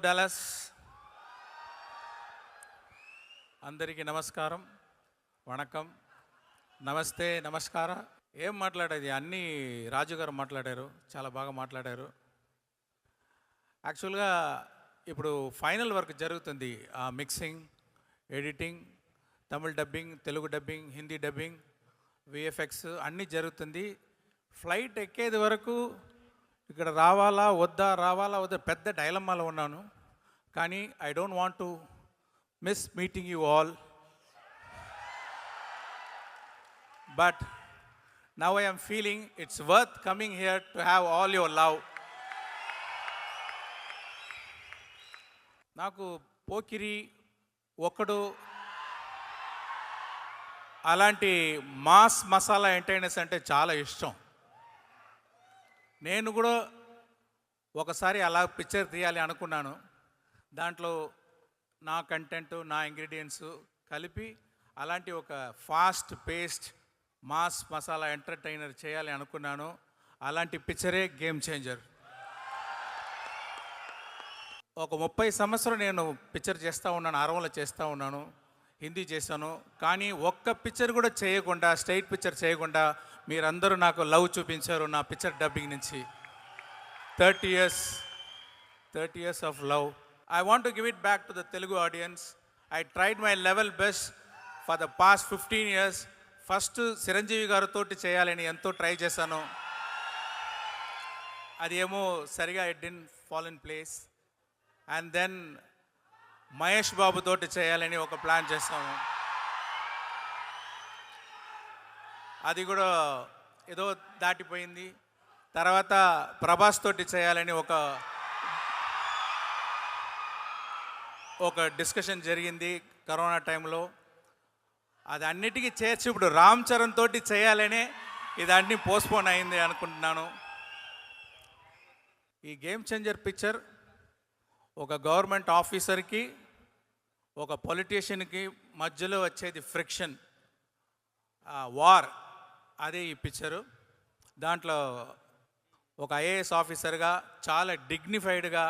Dallas అందరికీ నమస్కారం, వణకం, నమస్తే, నమస్కార. ఏం మాట్లాడేది, అన్నీ రాజుగారు మాట్లాడారు, చాలా బాగా మాట్లాడారు. యాక్చువల్గా ఇప్పుడు ఫైనల్ వర్క్ జరుగుతుంది, mixing, editing, Tamil dubbing, Telugu dubbing, Hindi dubbing, VFX అన్నీ జరుగుతుంది. ఫ్లైట్ ఎక్కేది వరకు ఇక్కడ రావాలా వద్దా పెద్ద డైలమాలో ఉన్నాను. కానీ I don't want to miss meeting you all, but now I am feeling it's worth coming here to have all your love. నాకు పోకిరి, ఒక్కడు అలాంటి మాస్ మసాలా ఎంటర్టైనర్స్ అంటే చాలా ఇష్టం. నేను కూడా ఒకసారి అలా పిక్చర్ తీయాలి అనుకున్నాను. దాంట్లో నా కంటెంట్, నా ఇంగ్రీడియంట్స్ కలిపి అలాంటి ఒక fast paced mass masala entertainer చేయాలి అనుకున్నాను. అలాంటి పిక్చరే గేమ్ చేంజర్. ఒక 30 సంవత్సరం నేను పిక్చర్ చేస్తూ ఉన్నాను, అరవలో చేస్తూ ఉన్నాను, హిందీ చేశాను. కానీ ఒక్క పిక్చర్ కూడా చేయకుండా, స్ట్రైట్ పిక్చర్ చేయకుండా మీరందరూ నాకు లవ్ చూపించారు నా పిక్చర్ డబ్బింగ్ నుంచి. 30 years of love. I want to give it back to the Telugu audience. I tried my level best for the past 15 years. First Chiranjeevi గారితో చేయాలని ఎంతో ట్రై చేశాను. అది ఏమో సరిగా it didn't fall in place. And then Mahesh Babu తోటి చేయాలని ఒక ప్లాన్ చేస్తాము. అది కూడా ఏదో దాటిపోయింది. తర్వాత ప్రభాస్ తోటి చేయాలని ఒక డిస్కషన్ జరిగింది కరోనా టైంలో. అది అన్నిటికీ చేర్చి ఇప్పుడు రామ్ చరణ్ తోటి చేయాలనే ఇదన్నీ పోస్ట్పోన్ అయింది అనుకుంటున్నాను. ఈ గేమ్ చేంజర్ పిక్చర్ ఒక గవర్నమెంట్ ఆఫీసర్కి, ఒక పొలిటీషియన్కి మధ్యలో వచ్చేది ఫ్రిక్షన్, వార్, అదే ఈ పిక్చరు. దాంట్లో ఒక ఐఏఎస్ ఆఫీసర్గా చాలా డిగ్నిఫైడ్గా,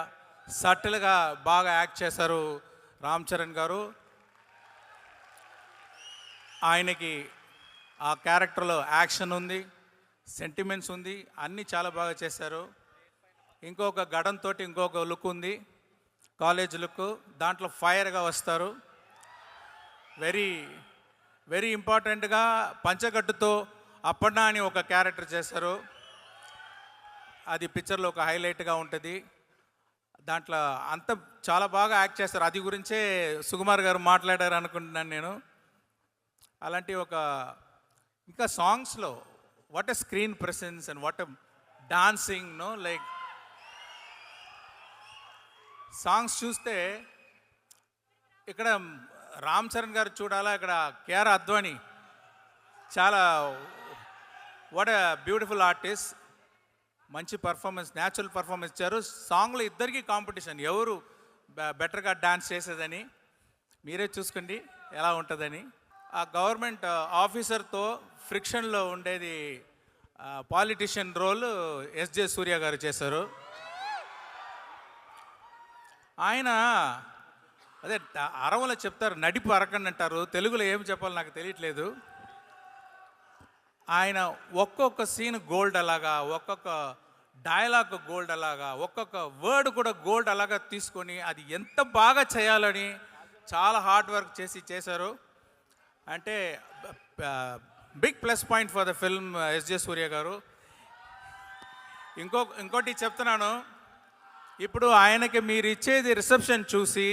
సటిల్గా బాగా యాక్ట్ చేశారు రామ్ చరణ్ గారు. ఆయనకి ఆ క్యారెక్టర్లో యాక్షన్ ఉంది, సెంటిమెంట్స్ ఉంది, అన్నీ చాలా బాగా చేశారు. ఇంకొక గడంతో ఇంకొక లుక్ ఉంది, కాలేజ్ లుక్. దాంట్లో ఫైర్గా వస్తారు. వెరీ వెరీ ఇంపార్టెంట్గా పంచగట్టుతో అప్పన్నా అని ఒక క్యారెక్టర్ చేశారు. అది పిక్చర్లో ఒక హైలైట్గా ఉంటుంది. దాంట్లో అంత చాలా బాగా యాక్ట్ చేస్తారు. అది గురించే సుకుమార్ గారు మాట్లాడారు అనుకుంటున్నాను నేను. అలాంటి ఒక ఇంకా సాంగ్స్లో what a screen presence and what a dancing, no like songs చూస్తే ఇక్కడ రామ్ చరణ్ గారు చూడాలా, ఇక్కడ కేఆర్ అద్వానీ చాలా వాట్ ఎ బ్యూటిఫుల్ ఆర్టిస్ట్. మంచి పర్ఫార్మెన్స్, న్యాచురల్ పర్ఫార్మెన్స్ ఇచ్చారు. సాంగ్లో ఇద్దరికీ కాంపిటీషన్, ఎవరు బెటర్గా డాన్స్ చేసేదని మీరే చూసుకోండి ఎలా ఉంటుందని. ఆ గవర్నమెంట్ ఆఫీసర్తో ఫ్రిక్షన్లో ఉండేది పాలిటిషియన్ రోల్ ఎస్జే సూర్య గారు చేశారు. ఆయన అదే అరవలో చెప్తారు, నడిపు అరకండి అంటారు. తెలుగులో ఏం చెప్పాలో నాకు తెలియట్లేదు. ఆయన ఒక్కొక్క సీన్ గోల్డ్ అలాగా, ఒక్కొక్క డైలాగ్ గోల్డ్ అలాగా, ఒక్కొక్క వర్డ్ కూడా గోల్డ్ అలాగా తీసుకొని అది ఎంత బాగా చేయాలని చాలా హార్డ్ వర్క్ చేశారు. అంటే big plus point for the film SJ Surya గారు. ఇంకోటి చెప్తున్నాను, ఇప్పుడు ఆయనకి మీరు ఇచ్చేది రిసెప్షన్ చూసి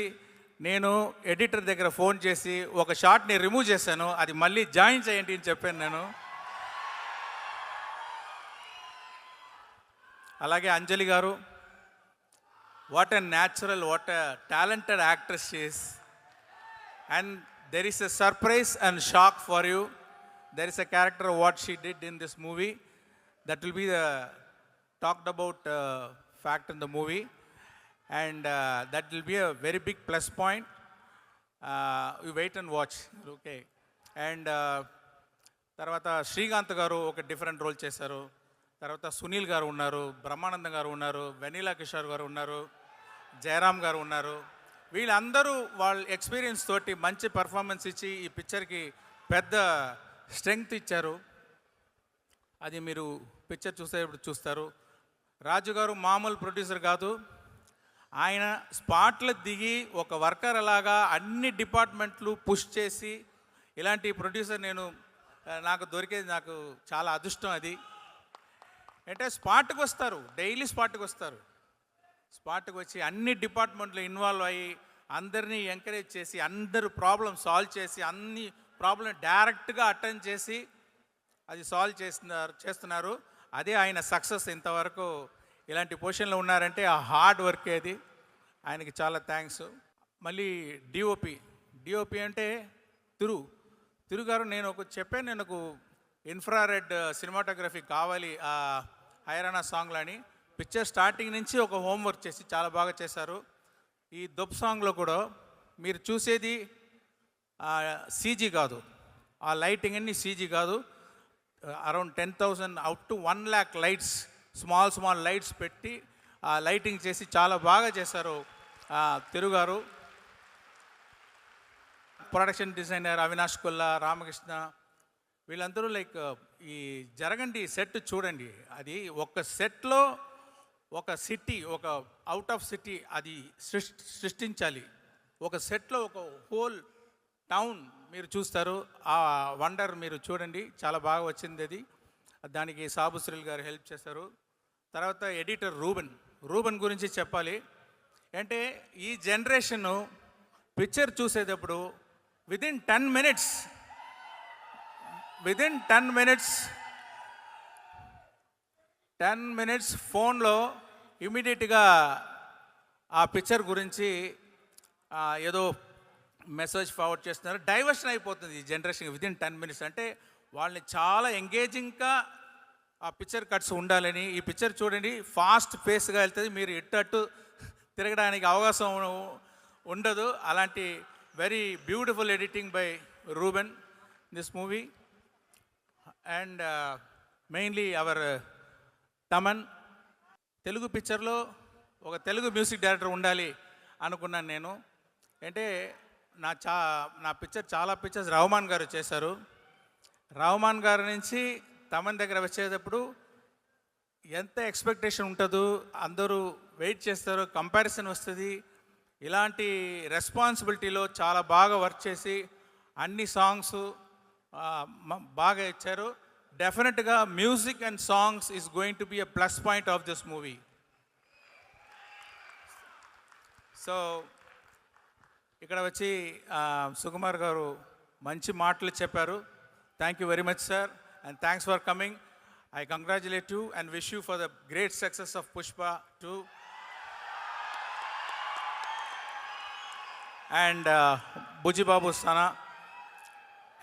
నేను ఎడిటర్ దగ్గర ఫోన్ చేసి ఒక షాట్ని రిమూవ్ చేశాను, అది మళ్ళీ జాయిన్ చేయండి అని చెప్పాను నేను. అలాగే అంజలి గారు, what a natural, what a talented actress she's. And there is a surprise and shock for you. There is a character what she did in this movie that will be the talked about fact in the movie, and that will be a very big plus point. You wait and watch, okay. And తర్వాత శ్రీకాంత్ గారు ఒక different role చేశారు. తర్వాత సునీల్ గారు ఉన్నారు, బ్రహ్మానందం గారు ఉన్నారు, vanilla Kishore గారు ఉన్నారు, జయరామ్ గారు ఉన్నారు. వీళ్ళందరూ వాళ్ళ ఎక్స్పీరియన్స్ తోటి మంచి పర్ఫార్మెన్స్ ఇచ్చి ఈ పిక్చర్కి పెద్ద స్ట్రెంగ్త్ ఇచ్చారు. అది మీరు పిక్చర్ చూసేటప్పుడు చూస్తారు. రాజు గారు మామూలు ప్రొడ్యూసర్ కాదు. ఆయన స్పాట్లో దిగి ఒక వర్కర్ అలాగా అన్ని డిపార్ట్మెంట్లు పుష్ చేసి ఇలాంటి ప్రొడ్యూసర్ నాకు దొరికేది నాకు చాలా అదృష్టం. అది అంటే స్పాట్కి వస్తారు, డైలీ స్పాట్కి వస్తారు. స్పాట్కి వచ్చి అన్ని డిపార్ట్మెంట్లు ఇన్వాల్వ్ అయ్యి అందరినీ ఎంకరేజ్ చేసి అందరూ ప్రాబ్లం సాల్వ్ చేసి అన్ని ప్రాబ్లం డైరెక్ట్గా అటెండ్ చేసి అది సాల్వ్ చేస్తున్నారు. అదే ఆయన సక్సెస్. ఇంతవరకు ఇలాంటి పొజిషన్లో ఉన్నారంటే ఆ హార్డ్ వర్క్ ఏది. ఆయనకి చాలా థ్యాంక్స్. మళ్ళీ డిఓపి అంటే తిరు గారు నేను నాకు ఇన్ఫ్రారెడ్ సినిమాటోగ్రఫీ కావాలి ఆ హైరానా సాంగ్లో అని పిక్చర్ స్టార్టింగ్ నుంచి ఒక హోంవర్క్ చేసి చాలా బాగా చేశారు. ఈ దొబ్ సాంగ్లో కూడా మీరు చూసేది సీజీ కాదు, ఆ లైటింగ్ అన్ని సీజీ కాదు. Around 10,000 up to 1 lakh lights, small lights పెట్టి ఆ లైటింగ్ చేసి చాలా బాగా చేశారు తిరుగారు. ప్రొడక్షన్ డిజైనర్ అవినాష్ కొల్లా, రామకృష్ణ వీళ్ళందరూ ఈ జరగండి సెట్ చూడండి. అది ఒక సెట్లో ఒక సిటీ, ఒక అవుట్ ఆఫ్ సిటీ అది సృష్టించాలి. ఒక సెట్లో ఒక హోల్ టౌన్ మీరు చూస్తారు. ఆ వండర్ మీరు చూడండి, చాలా బాగా వచ్చింది అది. దానికి సాబు శ్రీల్ గారు హెల్ప్ చేశారు. తర్వాత ఎడిటర్ రూబెన్ గురించి చెప్పాలి. అంటే ఈ జనరేషను పిక్చర్ చూసేటప్పుడు విదిన్ 10 మినిట్స్ ఫోన్లో ఇమీడియట్గా ఆ పిక్చర్ గురించి ఏదో మెసేజ్ ఫార్వర్డ్ చేస్తున్నారు. డైవర్షన్ అయిపోతుంది ఈ జనరేషన్ విదిన్ 10 మినిట్స్. అంటే వాళ్ళని చాలా ఎంగేజింగ్గా ఆ పిక్చర్ కట్స్ ఉండాలని. ఈ పిక్చర్ చూడండి, ఫాస్ట్ పేస్గా వెళ్తుంది, మీరు ఇట్టట్టు తిరగడానికి అవకాశం ఉండదు. అలాంటి very beautiful editing by Ruben this movie. And mainly our Thaman. Telugu పిక్చర్లో ఒక తెలుగు మ్యూజిక్ డైరెక్టర్ ఉండాలి అనుకున్నాను నేను. అంటే నా చాలా పిక్చర్స్ రహమాన్ గారు చేశారు. రహమాన్ గారి నుంచి తమన్ దగ్గర వచ్చేటప్పుడు ఎంత ఎక్స్పెక్టేషన్ ఉంటుందో, అందరూ వెయిట్ చేస్తారు, కంపారిజన్ వస్తుంది. ఇలాంటి రెస్పాన్సిబిలిటీలో చాలా బాగా వర్క్ చేసి అన్ని సాంగ్స్ బాగా ఇచ్చారు. డెఫినెట్గా music and songs is going to be a plus point of this movie. So ఇక్కడ వచ్చి సుకుమార్ గారు మంచి మాటలు చెప్పారు. Thank you very much sir, and thanks for coming. I congratulate you and wish you for the great success of Pushpa 2. And Bujibabu Sana,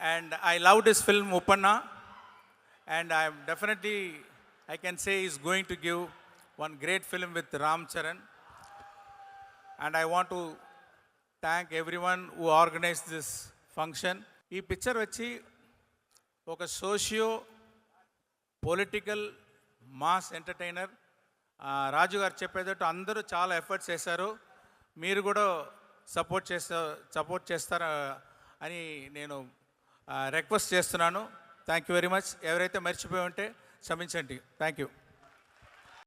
and I loved his film Uppanna, and I can say he's going to give one great film with Ram Charan. And I want to thank everyone who organized this function. ఈ picture వచ్చి ఒక socio political mass entertainer. రాజు గారు చెప్పేటట్టు అందరూ చాలా efforts చేశారు. మీరు కూడా support చేస్తారా అని నేను రిక్వెస్ట్ చేస్తున్నాను. Thank you very much. ఎవరైతే మర్చిపోయి ఉంటే క్షమించండి. Thank you.